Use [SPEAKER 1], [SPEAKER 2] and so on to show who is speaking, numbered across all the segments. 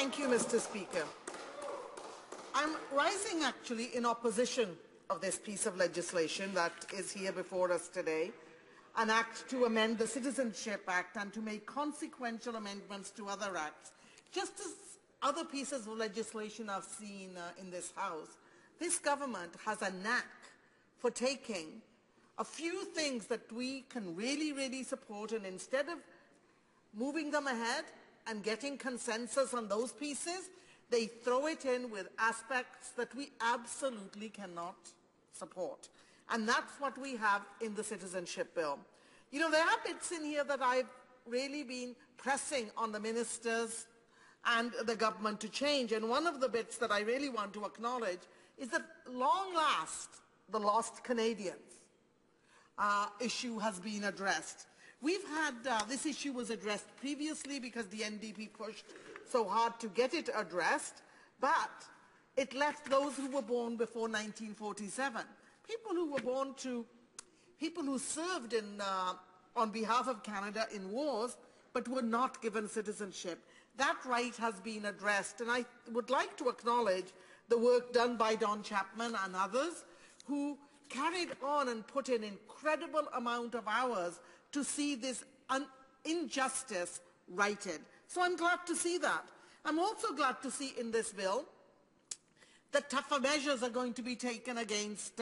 [SPEAKER 1] Thank you, Mr. Speaker. I'm rising actually in opposition of this piece of legislation that is here before us today, an act to amend the Citizenship Act and to make consequential amendments to other acts. Just as other pieces of legislation I've seen in this House, this government has a knack for taking a few things that we can really support, and instead of moving them ahead and getting consensus on those pieces, they throw it in with aspects that we absolutely cannot support. And that's what we have in the citizenship bill. You know, there are bits in here that I've really been pressing on the ministers and the government to change. And one of the bits that I really want to acknowledge is that long last, the lost Canadians issue has been addressed. We've had, this issue was addressed previously because the NDP pushed so hard to get it addressed, but it left those who were born before 1947, people who were born to, people who served in, on behalf of Canada in wars, but were not given citizenship. That right has been addressed, and I would like to acknowledge the work done by Don Chapman and others who carried on and put an incredible amount of hours to see this injustice righted. So I'm glad to see that. I'm also glad to see in this bill that tougher measures are going to be taken against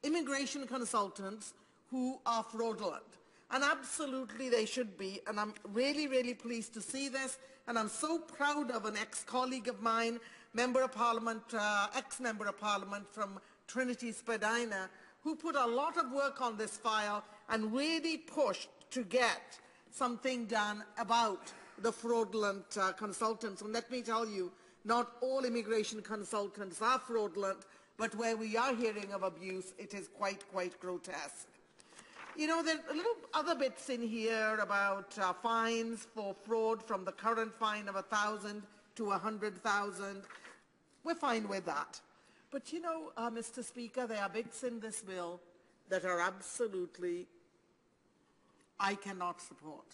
[SPEAKER 1] immigration consultants who are fraudulent. And absolutely they should be. And I'm really pleased to see this. And I'm so proud of an ex-colleague of mine, Member of Parliament, ex-Member of Parliament from Trinity Spadina, who put a lot of work on this file and really pushed to get something done about the fraudulent consultants. And let me tell you, not all immigration consultants are fraudulent, but where we are hearing of abuse, it is quite grotesque. You know, there are little other bits in here about fines for fraud from the current fine of 1,000 to 100,000. We're fine with that. But you know, Mr. Speaker, there are bits in this bill that are absolutely, I cannot support.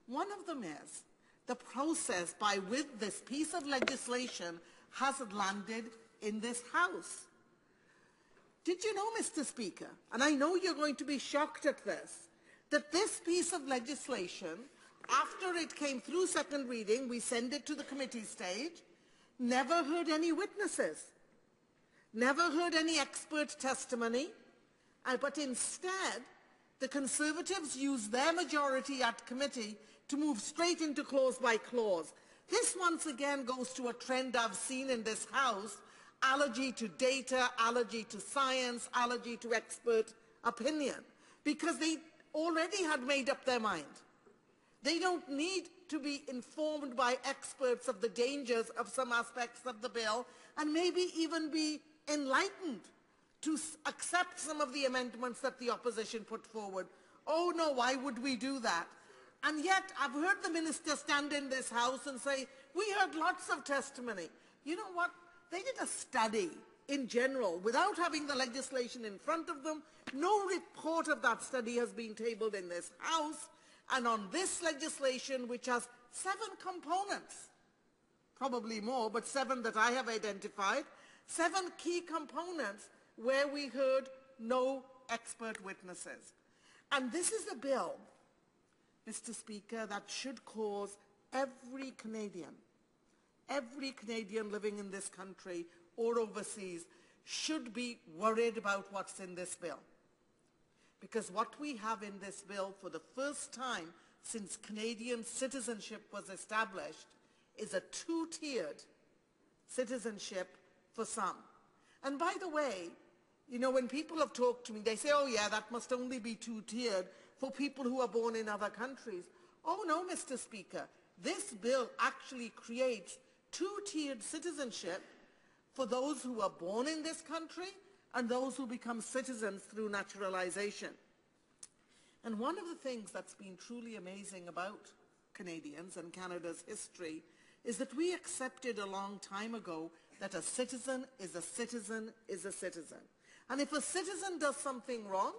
[SPEAKER 1] One of them is the process by which this piece of legislation has landed in this House. Did you know, Mr. Speaker, and I know you're going to be shocked at this, that this piece of legislation, after it came through second reading, we send it to the committee stage, never heard any witnesses, never heard any expert testimony, but instead, the Conservatives used their majority at committee to move straight into clause by clause. This once again goes to a trend I've seen in this House, allergy to data, allergy to science, allergy to expert opinion, because they already had made up their mind. They don't need to be informed by experts of the dangers of some aspects of the bill and maybe even be enlightened to accept some of the amendments that the opposition put forward. Oh no, why would we do that? And yet I've heard the minister stand in this House and say, we heard lots of testimony. You know what? They did a study in general without having the legislation in front of them. No report of that study has been tabled in this House. And on this legislation, which has 7 components, probably more, but 7 that I have identified, 7 key components where we heard no expert witnesses. And this is a bill, Mr. Speaker, that should cause every Canadian living in this country or overseas should be worried about what's in this bill. Because what we have in this bill for the first time since Canadian citizenship was established is a 2-tiered citizenship for some. And by the way, you know, when people have talked to me, they say, oh yeah, that must only be 2-tiered for people who are born in other countries. Oh no, Mr. Speaker, this bill actually creates 2-tiered citizenship for those who are born in this country and those who become citizens through naturalization. And one of the things that's been truly amazing about Canadians and Canada's history is that we accepted a long time ago that a citizen is a citizen is a citizen. And if a citizen does something wrong,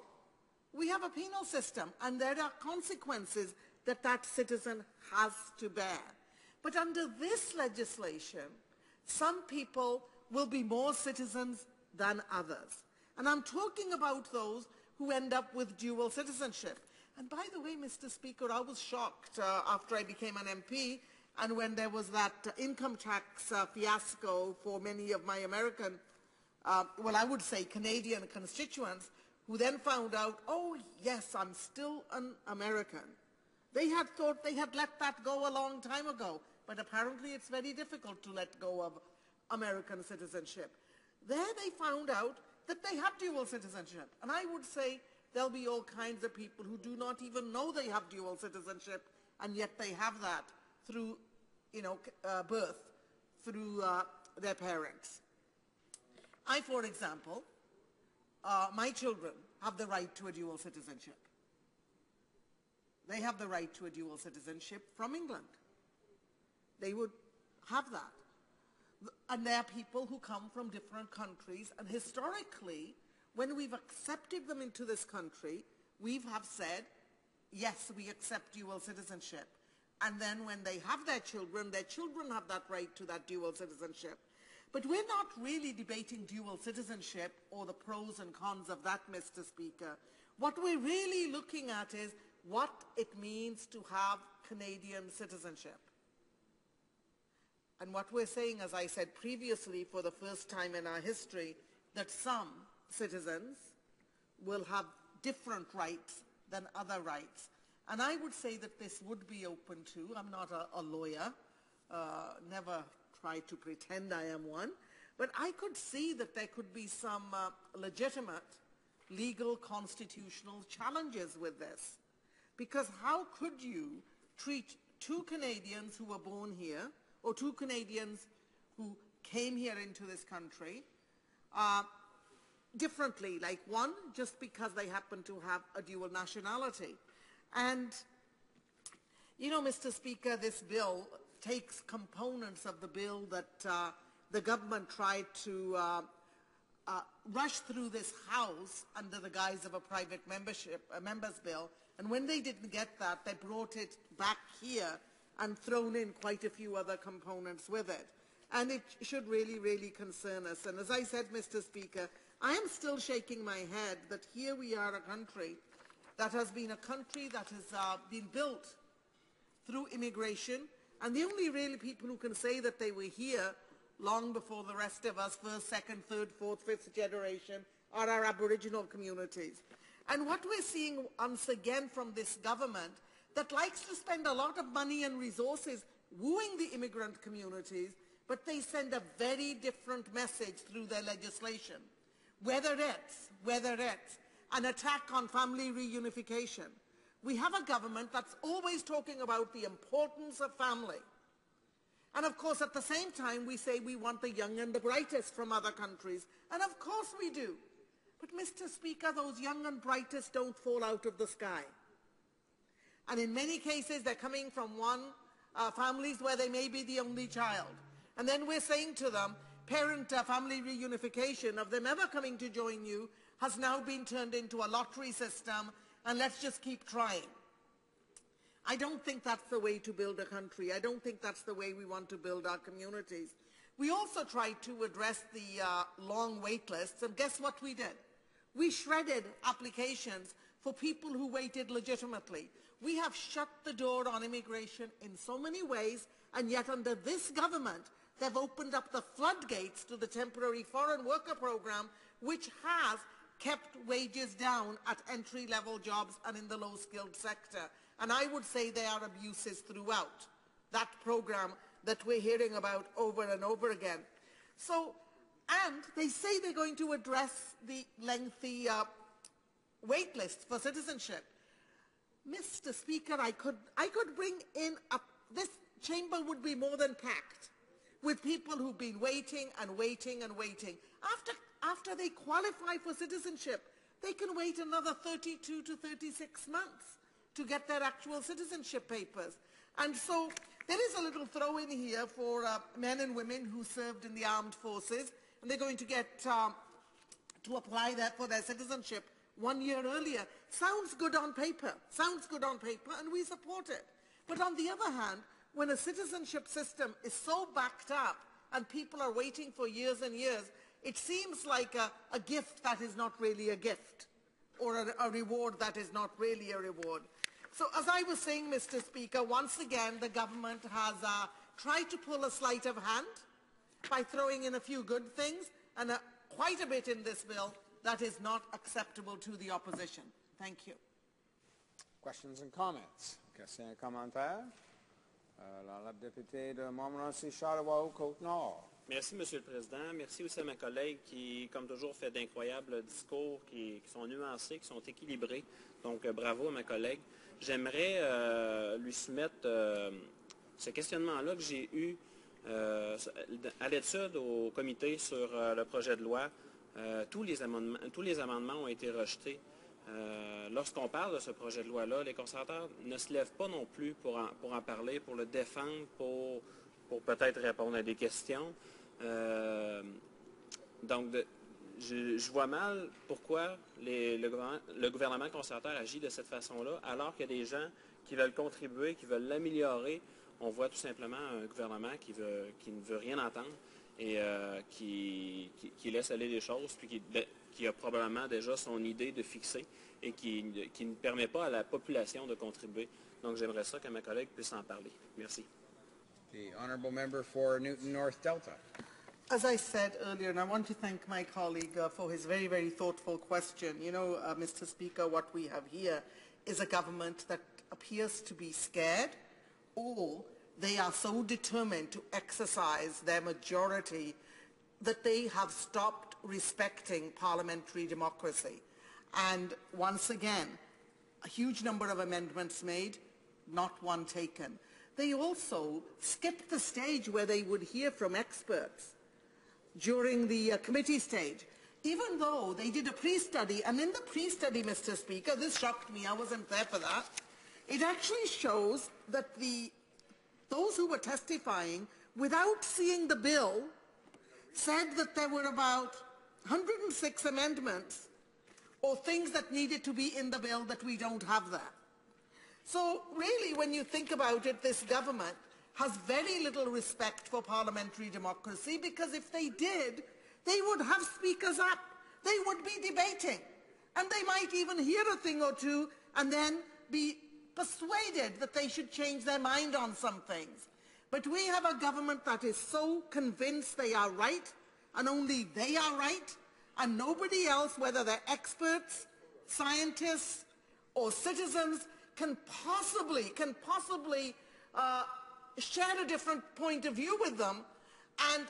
[SPEAKER 1] we have a penal system, and there are consequences that that citizen has to bear. But under this legislation, some people will be more citizens than others. And I'm talking about those who end up with dual citizenship. And by the way, Mr. Speaker, I was shocked after I became an MP and when there was that income tax fiasco for many of my American, well, I would say Canadian constituents, who then found out, oh, yes, I'm still an American. They had thought they had let that go a long time ago, but apparently it's very difficult to let go of American citizenship. There they found out that they have dual citizenship. And I would say there'll be all kinds of people who do not even know they have dual citizenship, and yet they have that through, birth, through their parents. I, for example, my children have the right to a dual citizenship. They have the right to a dual citizenship from England. They would have that. And there are people who come from different countries, and historically, when we've accepted them into this country, we have said, yes, we accept dual citizenship. And then when they have their children have that right to that dual citizenship. But we're not really debating dual citizenship or the pros and cons of that, Mr. Speaker. What we're really looking at is what it means to have Canadian citizenship. And what we're saying, as I said previously, for the first time in our history, that some citizens will have different rights than other rights. And I would say that this would be open to, I'm not a lawyer, never try to pretend I am one, but I could see that there could be some legitimate legal constitutional challenges with this. Because how could you treat two Canadians who were born here, or two Canadians who came here into this country differently, like one just because they happen to have a dual nationality? And, Mr. Speaker, this bill takes components of the bill that the government tried to rush through this House under the guise of a private members bill. And when they didn't get that, they brought it back here and thrown in quite a few other components with it. And it should really, really concern us. And as I said, Mr. Speaker, I am still shaking my head that here we are, a country that has been been built through immigration, and the only really people who can say that they were here long before the rest of us, first, second, third, fourth, fifth generation, are our Aboriginal communities. And what we're seeing once again from this government that likes to spend a lot of money and resources wooing the immigrant communities, but they send a very different message through their legislation. Whether it's an attack on family reunification. We have a government that's always talking about the importance of family. And of course, at the same time, we say we want the young and the brightest from other countries. And of course we do. But Mr. Speaker, those young and brightest don't fall out of the sky. And in many cases, they're coming from families where they may be the only child. And then we're saying to them, family reunification of them ever coming to join you has now been turned into a lottery system, and let's just keep trying. I don't think that's the way to build a country. I don't think that's the way we want to build our communities. We also tried to address the long wait lists, and guess what we did? We shredded applications for people who waited legitimately. We have shut the door on immigration in so many ways, and yet under this government, they've opened up the floodgates to the temporary foreign worker program, which has kept wages down at entry-level jobs and in the low-skilled sector. And I would say there are abuses throughout that program that we're hearing about over and over again. So, and they say they're going to address the lengthy wait list for citizenship. Mr. Speaker, I could bring in this chamber would be more than packed with people who've been waiting and waiting and waiting. After they qualify for citizenship, they can wait another 32 to 36 months to get their actual citizenship papers. And so there is a little throw in here for men and women who served in the armed forces, and they're going to get to apply for their citizenship 1 year earlier. Sounds good on paper, and we support it. But on the other hand, when a citizenship system is so backed up and people are waiting for years and years, it seems like a gift that is not really a gift, or a reward that is not really a reward. So as I was saying, Mr. Speaker, once again the government has tried to pull a sleight of hand by throwing in a few good things and quite a bit in this bill that is not acceptable to the opposition. Thank you.
[SPEAKER 2] Questions and comments? Questions et commentaires? La députée de Montmorency-Charlevoix-Côte-Nord.
[SPEAKER 3] Merci, Monsieur le Président. Merci aussi à ma collègue qui, comme toujours, fait d'incroyables discours qui sont nuancés, qui sont équilibrés. Donc, bravo à ma collègue. J'aimerais lui soumettre ce questionnement-là que j'ai eu à l'étude au comité sur le projet de loi. Tous les amendements ont été rejetés. Lorsqu'on parle de ce projet de loi-là, les conservateurs ne se lèvent pas non plus pour en parler, pour le défendre, pour peut-être répondre à des questions. Donc, je vois mal pourquoi le gouvernement conservateur agit de cette façon-là, alors qu'il y a des gens qui veulent contribuer, qui veulent l'améliorer. On voit tout simplement un gouvernement qui ne veut rien entendre et qui laisse aller les choses, puis qui a probablement déjà son idée de fixer et qui ne permet pas à la population de contribuer. Donc, j'aimerais ça que ma collègue puisse en parler. Merci.
[SPEAKER 2] The honourable member for Newton North Delta.
[SPEAKER 1] As I said earlier, and I want to thank my colleague for his very, very thoughtful question. You know, Mr. Speaker, what we have here is a government that appears to be scared, or they are so determined to exercise their majority that they have stopped respecting parliamentary democracy. And once again, a huge number of amendments made, not one taken. They also skipped the stage where they would hear from experts during the committee stage, even though they did a pre-study. And in the pre-study, Mr. Speaker, this shocked me, I wasn't there for that, it actually shows that those who were testifying, without seeing the bill, said that there were about 106 amendments or things that needed to be in the bill that we don't have there. So really, when you think about it, this government has very little respect for parliamentary democracy, because if they did, they would have speakers up. They would be debating. And they might even hear a thing or two and then be persuaded that they should change their mind on some things. But we have a government that is so convinced they are right, and only they are right, and nobody else, whether they're experts, scientists, or citizens, can possibly share a different point of view with them. And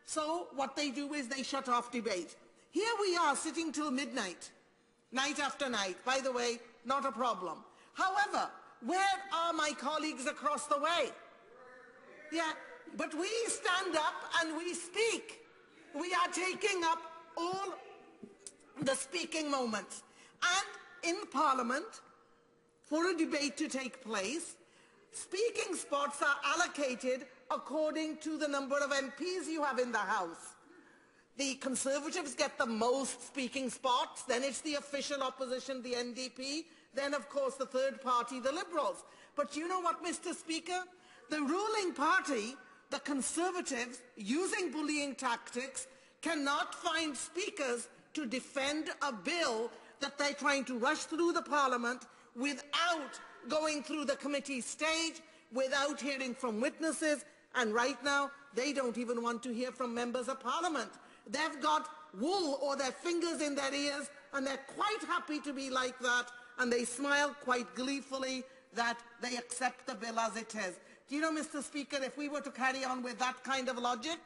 [SPEAKER 1] so what they do is they shut off debate. Here we are sitting till midnight, night after night. By the way, not a problem. However, where are my colleagues across the way? Yeah, but we stand up and we speak. We are taking up all the speaking moments. And in Parliament, for a debate to take place, speaking spots are allocated according to the number of MPs you have in the House. The Conservatives get the most speaking spots, then it's the official opposition, the NDP, then of course the third party, the Liberals. But you know what, Mr. Speaker? The ruling party, the Conservatives, using bullying tactics, cannot find speakers to defend a bill that they're trying to rush through the Parliament without going through the committee stage, without hearing from witnesses, and right now they don't even want to hear from members of Parliament. They've got wool or their fingers in their ears, and they're quite happy to be like that, and they smile quite gleefully that they accept the bill as it is. Do you know, Mr. Speaker, if we were to carry on with that kind of logic,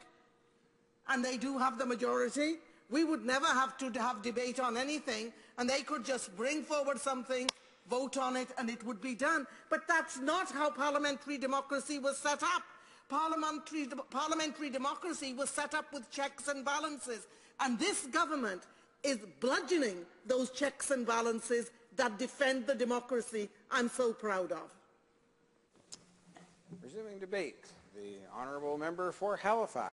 [SPEAKER 1] and they do have the majority, we would never have to have debate on anything, and they could just bring forward something, vote on it, and it would be done. But that's not how parliamentary democracy was set up. Parliamentary democracy was set up with checks and balances, and this government is bludgeoning those checks and balances that defend the democracy I'm so proud of.
[SPEAKER 2] Resuming debate, the honourable member for Halifax.